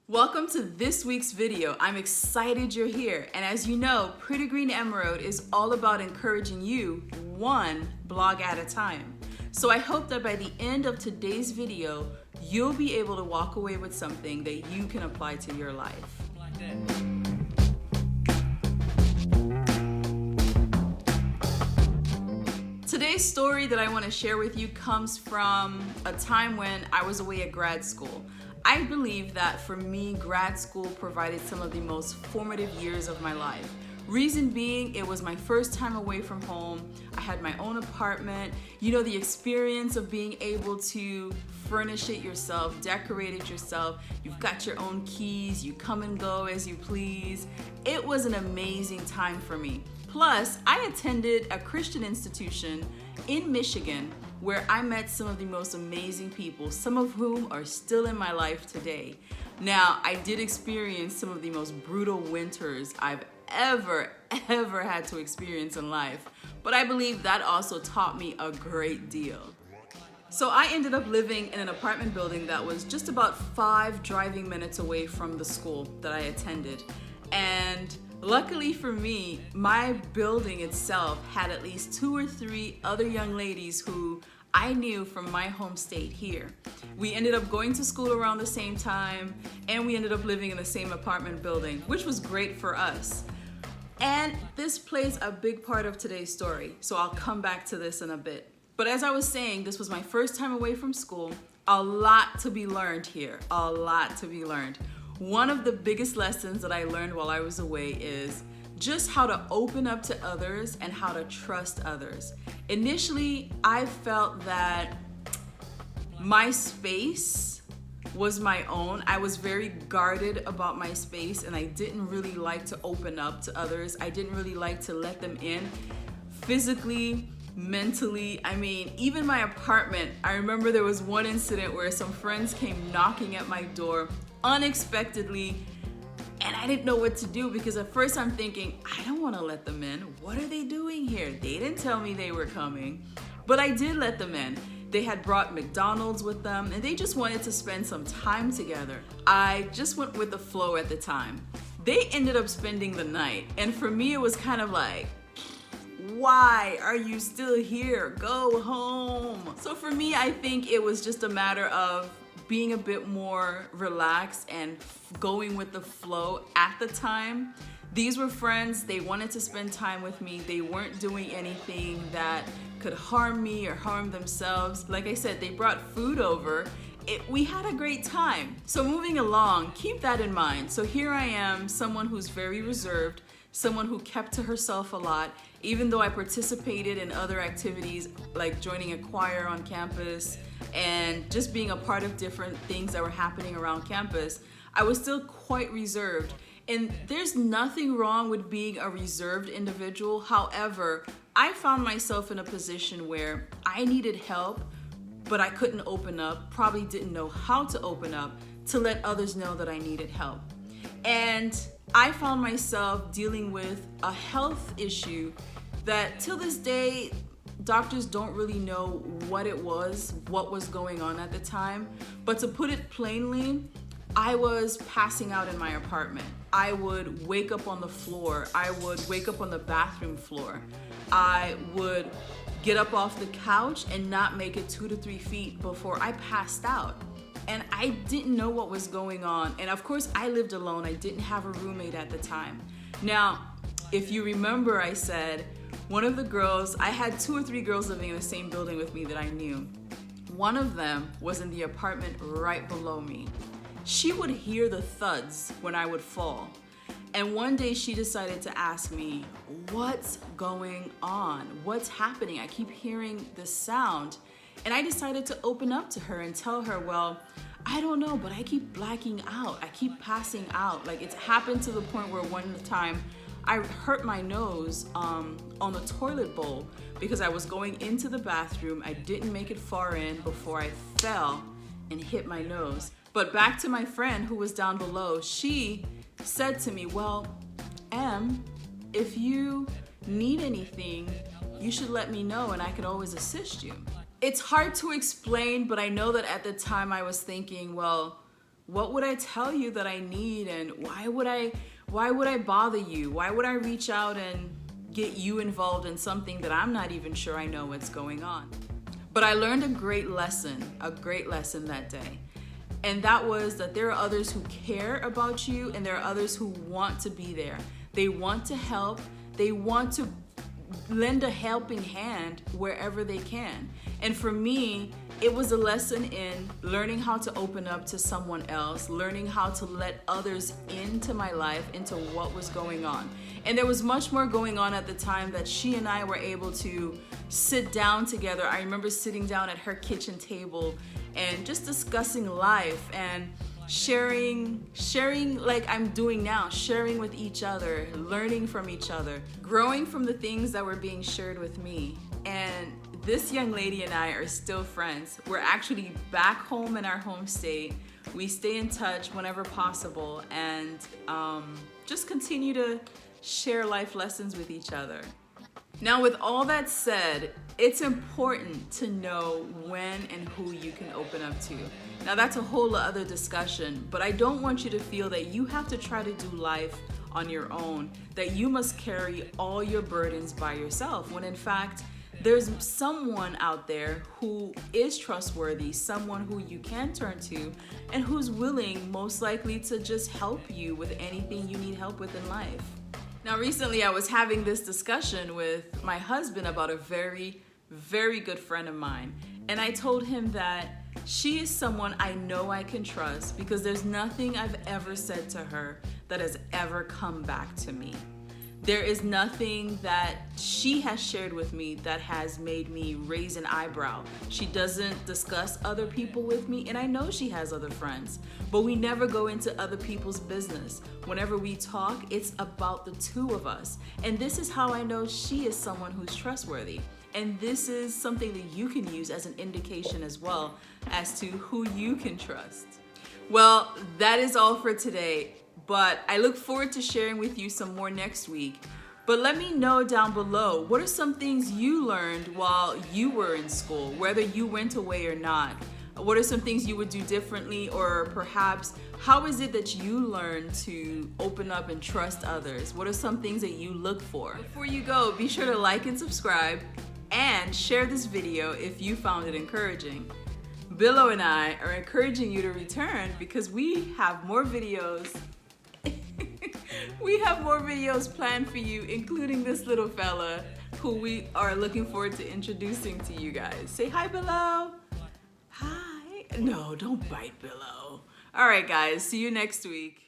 Welcome to this week's video. I'm excited you're here. And as you know, Pretty Green Emeraude is all about encouraging you one blog at a time. So I hope that by the end of today's video, you'll be able to walk away with something that you can apply to your life. Today's story that I want to share with you comes from a time when I was away at grad school. I believe that for me, grad school provided some of the most formative years of my life. Reason being, it was my first time away from home. I had my own apartment. You know, the experience of being able to furnish it yourself, decorate it yourself. You've got your own keys. You come and go as you please. It was an amazing time for me. Plus, I attended a Christian institution in Michigan where I met some of the most amazing people, some of whom are still in my life today. Now, I did experience some of the most brutal winters I've ever had to experience in life, but I believe that also taught me a great deal. So I ended up living in an apartment building that was just about 5 driving minutes away from the school that I attended. And luckily for me, my building itself had at least 2 or 3 other young ladies who I knew from my home state here. We ended up going to school around the same time, and we ended up living in the same apartment building, which was great for us. And this plays a big part of today's story, so I'll come back to this in a bit. But as I was saying, this was my first time away from school. A lot to be learned here, a lot to be learned. One of the biggest lessons that I learned while I was away is just how to open up to others and how to trust others. Initially, I felt that my space was my own. I was very guarded about my space, and I didn't really like to open up to others. I didn't really like to let them in physically, mentally. I mean, even my apartment, I remember there was one incident where some friends came knocking at my door unexpectedly, and I didn't know what to do because at first I'm thinking, I don't want to let them in. What are they doing here? They didn't tell me they were coming, but I did let them in. They had brought McDonald's with them and they just wanted to spend some time together. I just went with the flow at the time. They ended up spending the night, and for me it was kind of like, why are you still here? Go home. So for me, I think it was just a matter of being a bit more relaxed and going with the flow at the time. These were friends, they wanted to spend time with me. They weren't doing anything that could harm me or harm themselves. Like I said, they brought food over. We had a great time. So moving along, keep that in mind. So here I am, someone who's very reserved, someone who kept to herself a lot, even though I participated in other activities like joining a choir on campus and just being a part of different things that were happening around campus, I was still quite reserved. And there's nothing wrong with being a reserved individual. However, I found myself in a position where I needed help, but I couldn't open up, probably didn't know how to open up to let others know that I needed help. And I found myself dealing with a health issue that till this day, doctors don't really know what was going on at the time. But to put it plainly, I was passing out in my apartment. I would wake up on the floor. I would wake up on the bathroom floor. I would get up off the couch and not make it 2 to 3 feet before I passed out. And I didn't know what was going on. And of course, I lived alone. I didn't have a roommate at the time. Now, if you remember, I said one of the girls, I had 2 or 3 girls living in the same building with me that I knew. One of them was in the apartment right below me. She would hear the thuds when I would fall. And one day she decided to ask me, what's going on? What's happening? I keep hearing this sound. And I decided to open up to her and tell her, well, I don't know, but I keep blacking out. I keep passing out. Like, it's happened to the point where one time I hurt my nose on the toilet bowl because I was going into the bathroom. I didn't make it far in before I fell and hit my nose. But back to my friend who was down below, she said to me, well, Em, if you need anything, you should let me know and I could always assist you. It's hard to explain, but I know that at the time I was thinking, well, What would I tell you that I need, and why would I bother you? Why would I reach out and get you involved in something that I'm not even sure I know what's going on? But I learned a great lesson that day. And that was that there are others who care about you, and there are others who want to be there. They want to help. They want to lend a helping hand wherever they can. And for me, it was a lesson in learning how to open up to someone else, learning how to let others into my life, into what was going on. And there was much more going on at the time that she and I were able to sit down together. I remember sitting down at her kitchen table and just discussing life and sharing like I'm doing now, sharing with each other, learning from each other, growing from the things that were being shared with me. And this young lady and I are still friends. We're actually back home in our home state. We stay in touch whenever possible, and just continue to share life lessons with each other. Now, with all that said, it's important to know when and who you can open up to. Now, that's a whole other discussion, but I don't want you to feel that you have to try to do life on your own, that you must carry all your burdens by yourself, when in fact, there's someone out there who is trustworthy, someone who you can turn to, and who's willing, most likely, to just help you with anything you need help with in life. Now, recently I was having this discussion with my husband about a very, very good friend of mine. And I told him that she is someone I know I can trust, because there's nothing I've ever said to her that has ever come back to me. There is nothing that she has shared with me that has made me raise an eyebrow. She doesn't discuss other people with me, and I know she has other friends, but we never go into other people's business. Whenever we talk, it's about the two of us. And this is how I know she is someone who's trustworthy. And this is something that you can use as an indication as well as to who you can trust. Well, that is all for today. But I look forward to sharing with you some more next week. But let me know down below, what are some things you learned while you were in school, whether you went away or not? What are some things you would do differently, or perhaps how is it that you learned to open up and trust others? What are some things that you look for? Before you go, be sure to like and subscribe and share this video if you found it encouraging. Billo and I are encouraging you to return because we have more videos. We have more videos planned for you, including this little fella who we are looking forward to introducing to you guys. Say hi, Billo. Hi. No, don't bite Billo. All right, guys. See you next week.